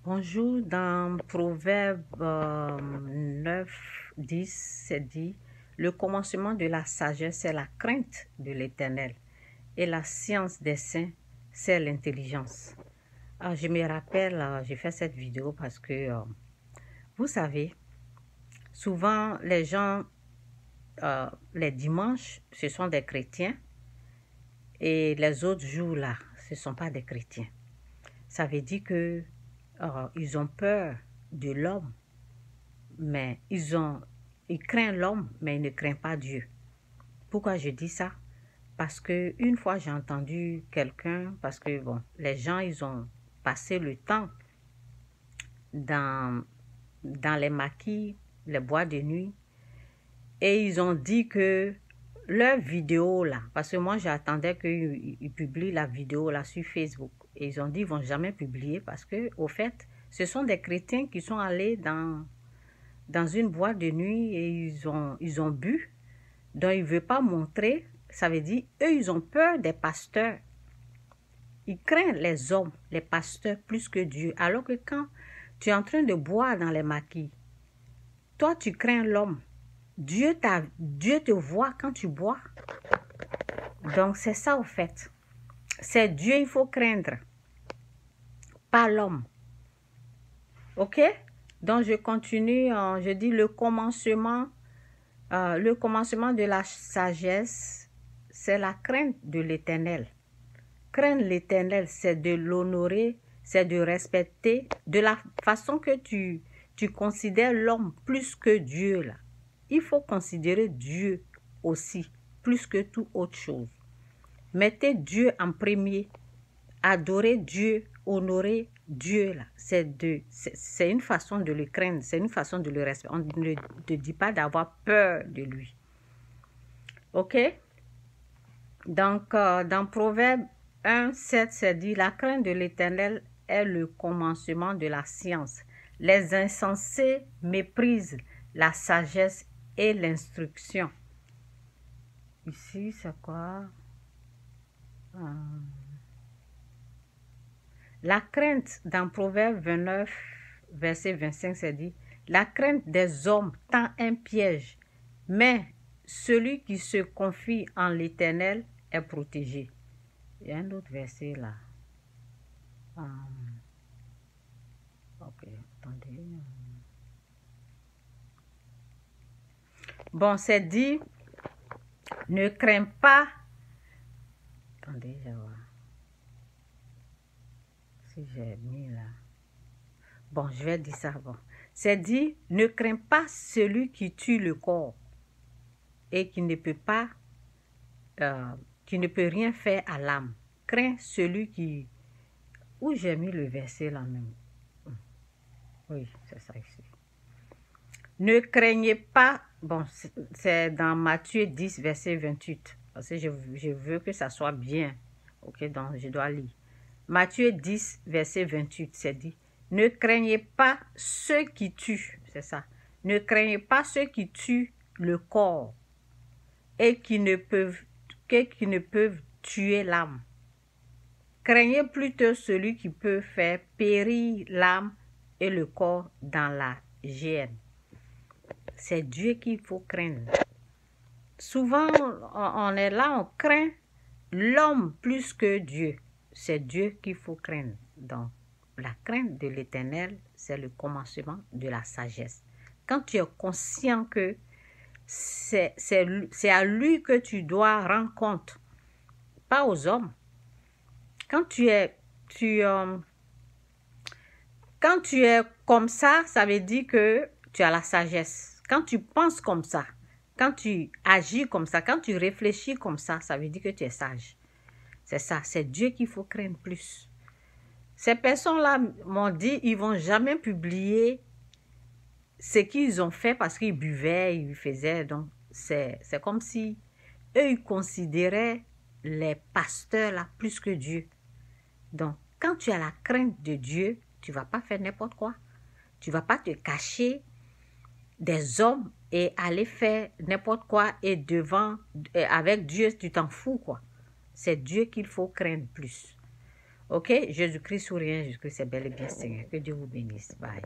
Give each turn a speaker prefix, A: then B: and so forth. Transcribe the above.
A: Bonjour, dans Proverbe 9, 10, c'est dit, le commencement de la sagesse, c'est la crainte de l'Éternel, et la science des saints, c'est l'intelligence. Je me rappelle, j'ai fait cette vidéo parce que, vous savez, souvent les gens, les dimanches, ce sont des chrétiens, et les autres jours là, ce ne sont pas des chrétiens. Ça veut dire que ils ont peur de l'homme, mais ils craignent l'homme, mais ils ne craignent pas Dieu. Pourquoi je dis ça? Parce que une fois j'ai entendu quelqu'un, parce que bon, les gens ils ont passé le temps dans les maquis, les boîtes de nuit, et ils ont dit que leur vidéo là, parce que moi j'attendais qu'ils publient la vidéo là sur Facebook, et ils ont dit qu'ils vont jamais publier parce que au fait, ce sont des chrétiens qui sont allés dans une boîte de nuit et ils ont bu, donc ils ne veulent pas montrer. Ça veut dire, eux, ils ont peur des pasteurs. Ils craignent les hommes, les pasteurs, plus que Dieu. Alors que quand tu es en train de boire dans les maquis, toi, tu crains l'homme. Dieu te voit quand tu bois. Donc, c'est ça, au fait. C'est Dieu, il faut craindre, pas l'homme. OK? Donc, je continue. Je dis le commencement de la sagesse, c'est la crainte de l'Éternel. Craindre l'Éternel, c'est de l'honorer, c'est de respecter, de la façon que tu considères l'homme plus que Dieu. Là. Il faut considérer Dieu aussi, plus que toute autre chose. Mettez Dieu en premier, adorer Dieu, honorer Dieu. Là. C'est une façon de le craindre, c'est une façon de le respecter. On ne te dit pas d'avoir peur de lui. OK? Donc, dans Proverbe 1, 7, c'est dit, la crainte de l'Éternel est le commencement de la science. Les insensés méprisent la sagesse et l'instruction. Ici, c'est quoi? La crainte, dans Proverbe 29, verset 25, c'est dit, la crainte des hommes tend un piège, mais celui qui se confie en l'Éternel est protégé. Il y a un autre verset là. Ok, attendez. Bon, c'est dit, ne crains pas. Attendez, je vais voir. Si j'ai mis là. Bon, je vais dire ça. Bon. C'est dit, ne crains pas celui qui tue le corps et qui ne peut pas, qui ne peut rien faire à l'âme. Crains celui qui... Où j'ai mis le verset là même? Oui, c'est ça ici. Ne craignez pas, bon, c'est dans Matthieu 10, verset 28. Parce que je veux que ça soit bien. Ok, donc je dois lire. Matthieu 10, verset 28, c'est dit, ne craignez pas ceux qui tuent, c'est ça. Ne craignez pas ceux qui tuent le corps et qui ne peuvent tuer l'âme. Craignez plutôt celui qui peut faire périr l'âme et le corps dans la géhenne. C'est Dieu qu'il faut craindre. Souvent, on est là, on craint l'homme plus que Dieu. C'est Dieu qu'il faut craindre. Donc, la crainte de l'Éternel, c'est le commencement de la sagesse. Quand tu es conscient que c'est à lui que tu dois rendre compte, pas aux hommes. Quand tu es comme ça veut dire que tu as la sagesse. Quand tu penses comme ça, quand tu agis comme ça, quand tu réfléchis comme ça veut dire que tu es sage. C'est ça, c'est Dieu qu'il faut craindre plus. Ces personnes-là m'ont dit, ils ne vont jamais publier ce qu'ils ont fait parce qu'ils buvaient, ils faisaient. Donc, c'est comme si eux, ils considéraient les pasteurs là plus que Dieu. Donc, quand tu as la crainte de Dieu, tu ne vas pas faire n'importe quoi. Tu ne vas pas te cacher des hommes et aller faire n'importe quoi et avec Dieu, tu t'en fous quoi. C'est Dieu qu'il faut craindre plus. Ok, Jésus-Christ ou rien, Jésus-Christ c'est bel et bien Seigneur. Que Dieu vous bénisse. Bye.